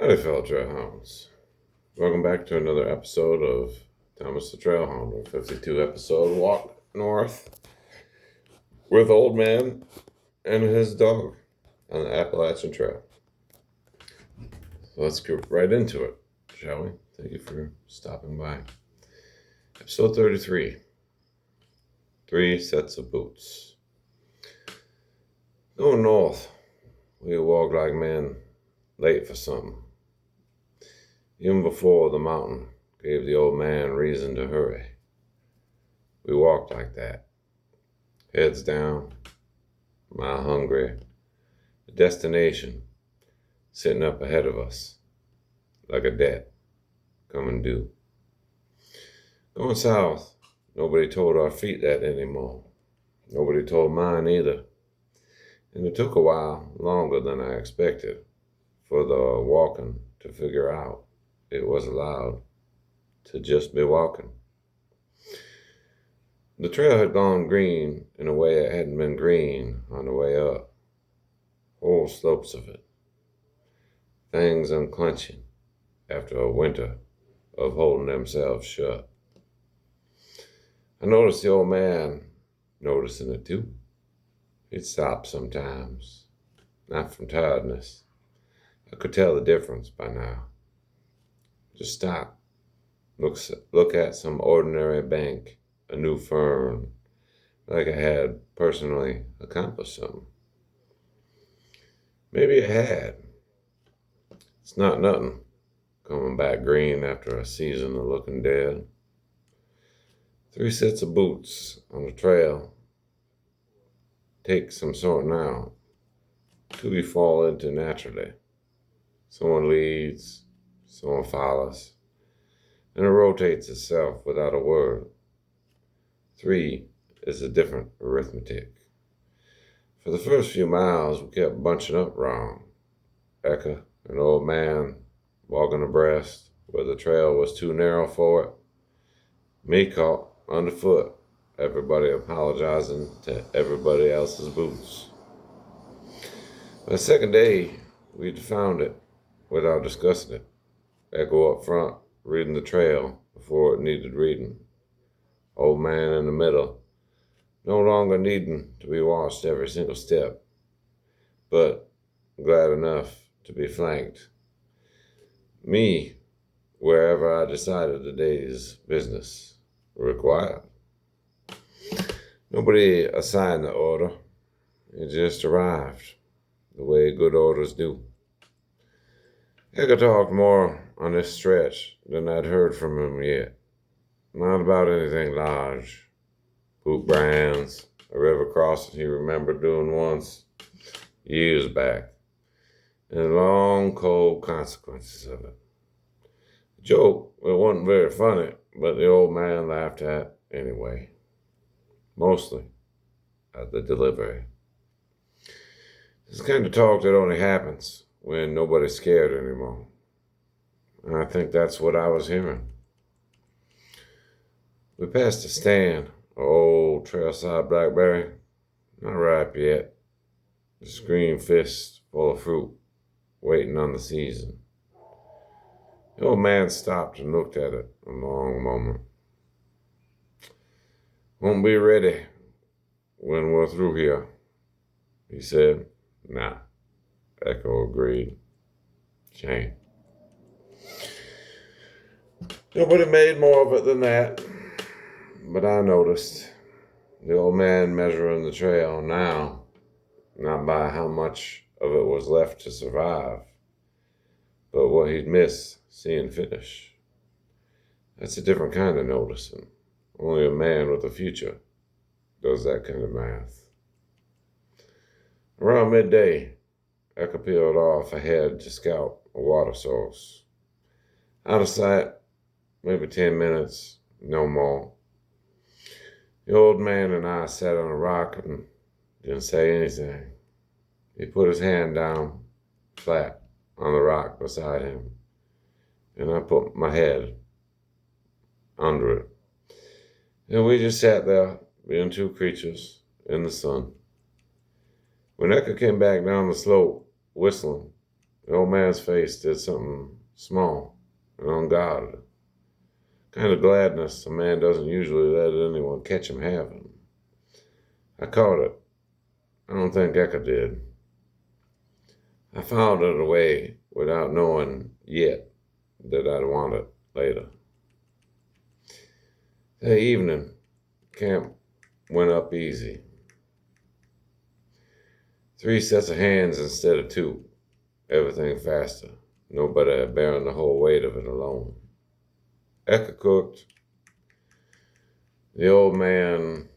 Howdy, fellow Trailhounds. Welcome back to another episode of Thomas the Trailhound, our 52 episode walk north with Old Man and his dog on the Appalachian Trail. So let's get right into it, shall we? Thank you for stopping by. Episode 33 3 Sets of Boots. Going north, we walked like men, late for something. Even before the mountain gave the old man reason to hurry. We walked like that, heads down, mile hungry, the destination sitting up ahead of us, like a debt coming due. Going south, nobody told our feet that anymore. Nobody told mine either. And it took a while, longer than I expected, for the walking to figure out it was allowed to just be walking. The trail had gone green in a way it hadn't been green on the way up. Whole slopes of it. Fangs unclenching after a winter of holding themselves shut. I noticed the old man noticing it too. He'd stop sometimes, not from tiredness. I could tell the difference by now. Just stop. Look at some ordinary bank, a new fern, like I had personally accomplished something. Maybe I had. It's not nothing, coming back green after a season of looking dead. 3 sets of boots on the trail take some sorting out. 2 you fall into naturally. Someone leads, someone follows, and it rotates itself without a word. 3 is a different arithmetic. For the first few miles, we kept bunching up wrong. Eka, an old man, walking abreast where the trail was too narrow for it. Me caught underfoot, everybody apologizing to everybody else's boots. By the second day, we'd found it without discussing it. Echo up front, reading the trail before it needed reading. Old man in the middle, no longer needing to be watched every single step, but glad enough to be flanked. Me, wherever I decided the day's business required. Nobody assigned the order. It just arrived, the way good orders do. Eka talked more on this stretch than I'd heard from him yet. Not about anything large. Boot brands, a river crossing he remembered doing once, years back, and the long, cold consequences of it. The joke, it wasn't very funny, but the old man laughed at anyway. Mostly at the delivery. This kind of talk that only happens when nobody's scared anymore. And I think that's what I was hearing. We passed a stand, an old trailside blackberry, not ripe yet. Just green fist full of fruit, waiting on the season. The old man stopped and looked at it a long moment. Won't be ready when we're through here, he said. Nah, Echo agreed. Shame. Nobody made more of it than that, but I noticed the old man measuring the trail now, not by how much of it was left to survive, but what he'd miss seeing finish. That's a different kind of noticing. Only a man with a future does that kind of math. Around midday, Eka peeled off ahead to scout a water source. Out of sight, maybe 10 minutes, no more. The old man and I sat on a rock and didn't say anything. He put his hand down flat on the rock beside him, and I put my head under it. And we just sat there, being two creatures in the sun. When Eka came back down the slope, whistling, The old man's face did something small and unguarded. Kind of gladness a man doesn't usually let anyone catch him having. I caught it. I don't think Eka did. I found it away without knowing yet that I'd want it later. That evening, camp went up easy. 3 sets of hands instead of 2. Everything faster. Nobody bearing the whole weight of it alone. Eka cooked. The old man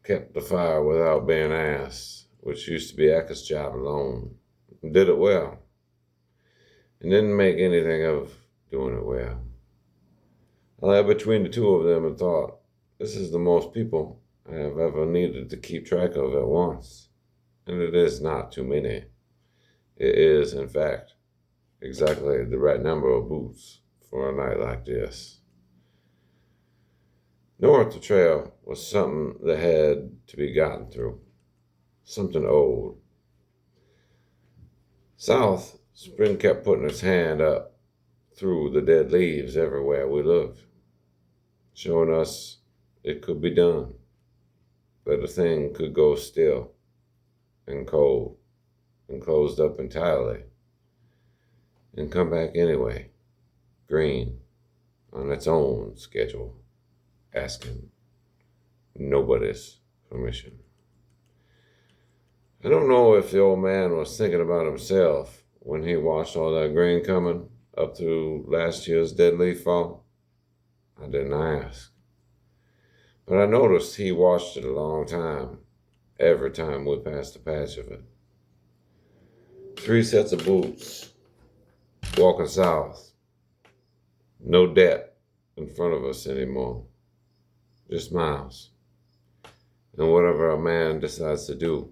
kept the fire without being asked, which used to be Eka's job alone. Did it well. And didn't make anything of doing it well. I lay between the two of them and thought, this is the most people I have ever needed to keep track of at once. And it is not too many. It is, in fact, exactly the right number of boots for a night like this. North the trail was something that had to be gotten through. Something old. South, spring kept putting its hand up through the dead leaves everywhere we looked, showing us it could be done, that a thing could go still and cold and closed up entirely and come back anyway, green, on its own schedule, asking nobody's permission. I don't know if the old man was thinking about himself when he watched all that grain coming up through last year's dead leaf fall. I didn't ask. But I noticed he watched it a long time, every time we passed a patch of it. 3 sets of boots, walking south. No debt in front of us anymore. Just miles. And whatever a man decides to do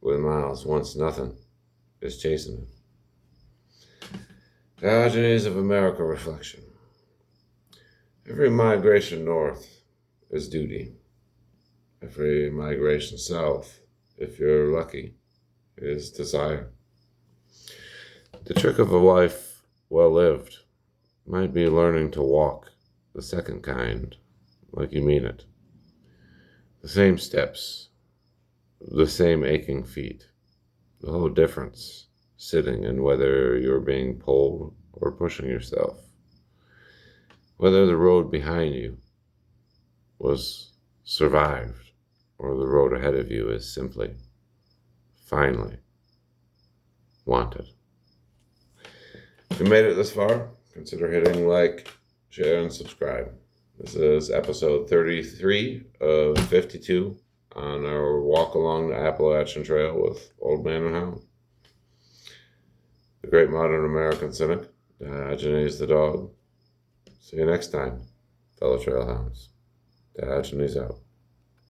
with miles once nothing is chasing him. Diogenes of America reflection. Every migration north is duty. Every migration south, if you're lucky, is desire. The trick of a life well lived might be learning to walk the second kind, like you mean it. The same steps, the same aching feet. The whole difference sitting in whether you're being pulled or pushing yourself. Whether the road behind you was survived or the road ahead of you is simply, finally, wanted. If you made it this far, consider hitting like, share, and subscribe. This is episode 33 of 52 on our walk along the Appalachian Trail with Old Man and Hound. The great modern American cynic, Diogenes the dog. See you next time, fellow trailhounds. Diogenes out.